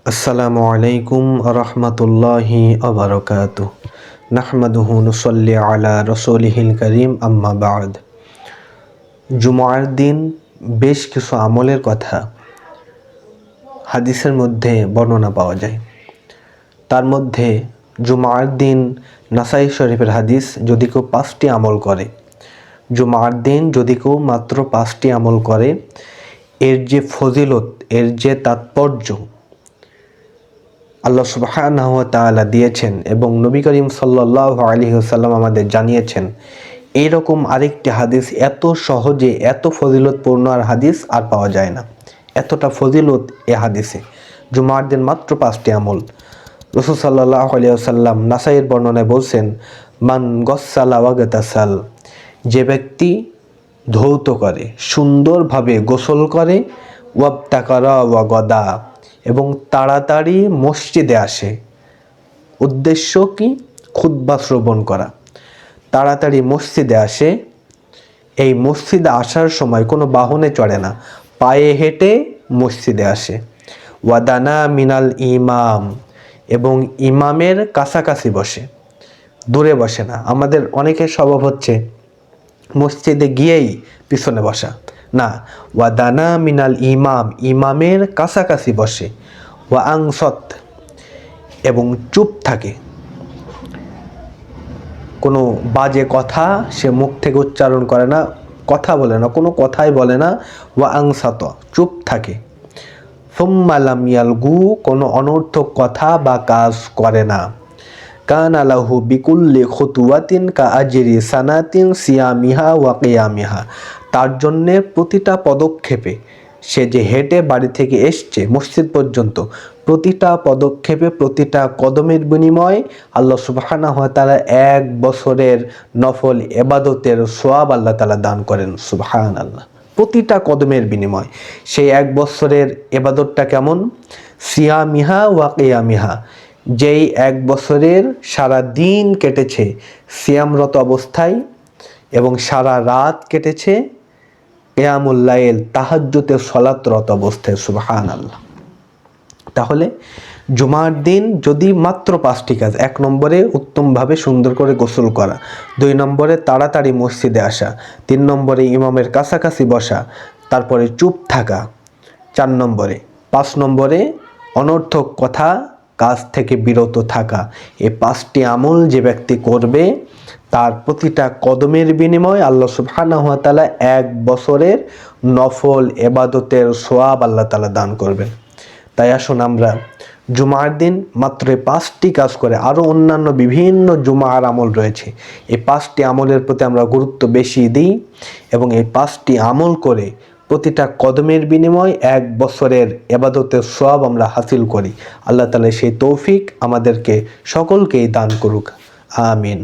আসসালামু আলাইকুম রহমতুল্লাহি ওবারাকাতুহু নাহমাদুহু নুসাল্লি আলা রাসূলিহিল কারীম আম্মা বা'দ। জুমার দিন বেশ কিছু আমলের কথা হাদিসের মধ্যে বর্ণনা পাওয়া যায়। তার মধ্যে জুমার দিন নাসাই শরীফের হাদিস, যদি কেউ 5টি আমল করে, জুমার দিন যদি কেউ মাত্র 5টি আমল করে, এর যে ফজিলত, এর যে তাৎপর্য আল্লাহ সুবহানাহু ওয়া তাআলা দিয়েছেন এবং নবী করিম সাল্লাল্লাহু আলাইহি ওয়াসাল্লাম আমাদের জানিয়েছেন, এইরকম আরেকটি হাদিস এত সহজে, এত ফজিলতপূর্ণ আর হাদিস আর পাওয়া যায় না। এতটা ফজিলত এ হাদিসে। জুমার দিন মাত্র 5টি আমল। রাসূল সাল্লাল্লাহু আলাইহি ওয়াসাল্লাম নাসাইয়ের বর্ণনায় বলছেন, মান গসসালা ওয়াগতাসাল, যে ব্যক্তি ধৌত করে, সুন্দরভাবে গোসল করে, ওয়াবতাকারা ওয়া গদা, এবং তাড়াতাড়ি মসজিদে আসে। উদ্দেশ্য কি? খুতবা শ্রবণ করা। তাড়াতাড়ি মসজিদে আসে। এই মসজিদে আসার সময় কোনো বাহনে চড়ে না, পায়ে হেঁটে মসজিদে আসে। ওয়াদানা মিনাল ইমাম, এবং ইমামের কাছাকাছি বসে, দূরে বসে না। আমাদের অনেকের স্বভাব হচ্ছে মসজিদে গিয়েই পিছনে বসা। না, ওয়াদানা মিনাল ইমাম, ইমামের কাছাকাছি বসে। ওয়া আংসত, এবং চুপ থাকে, কোনো বাজে কথা সে মুখ থেকে উচ্চারণ করে না, কথা বলে না, কোনো কথাই বলে না। ওয়া আংসাত, চুপ থাকে। সুম্মা লাম ইয়ালগু, কোনো অনর্থক কথা বা কাজ করে না। কানা লাহু বিকুল্লি খুতুওয়াতিন কা আজরি সানাতিন সিয়ামিহা ওয়া কিয়ামিহা, তার জন্যে প্রতিটা পদক্ষেপে, সে যে হেঁটে বাড়ি থেকে এসছে মসজিদ পর্যন্ত, প্রতিটা পদক্ষেপে, প্রতিটা কদমের বিনিময়ে আল্লাহ সুবহানাহু ওয়া তাআলা 1 বছরের নফল ইবাদতের সওয়াব আল্লাহ তাআলা দান করেন। সুবহানাল্লাহ। প্রতিটা কদমের বিনিময়। সেই 1 বছরের ইবাদতটা কেমন? সিয়ামিহা ওয়া কিয়ামিহা, যেই 1 বছরের সারা দিন কেটেছে সিয়ামরত অবস্থায়, এবং সারা রাত কেটেছে কিয়ামুল লাইল, তাহাজ্জুদের সালাতরত অবস্থায়। সুবহানাল্লাহ। তাহলে জুমার দিন যদি মাত্র 5টি কাজ: 1 নম্বরে উত্তমভাবে সুন্দর করে গোসল করা, 2 নম্বরে তাড়াতাড়ি মসজিদে আসা, 3 নম্বরে ইমামের কাছাকাছি বসা, তারপরে চুপ থাকা 4 নম্বরে, 5 নম্বরে অনর্থক কথা কাজ থেকে বিরত থাকা। এই 5টি আমল যে ব্যক্তি করবে, তার প্রতিটা কদমের বিনিময়ে আল্লাহ সুবহানাহু ওয়া তাআলা 1 বছরের নফল ইবাদতের সওয়াব আল্লাহ তাআলা দান করবেন। তাই আসুন আমরা জুমার দিন মাত্র 5টি কাজ করে, আরও অন্যান্য বিভিন্ন জুমার আমল রয়েছে, এই 5টি আমলের প্রতি আমরা গুরুত্ব বেশি দিই এবং এই 5টি আমল করে প্রতিটা কদমের বিনিময়ে 1 বছরের ইবাদতের সওয়াব আমরা হাসিল করি। আল্লাহ তাআলা সেই তৌফিক আমাদেরকে সকলকেই দান করুক। আমিন।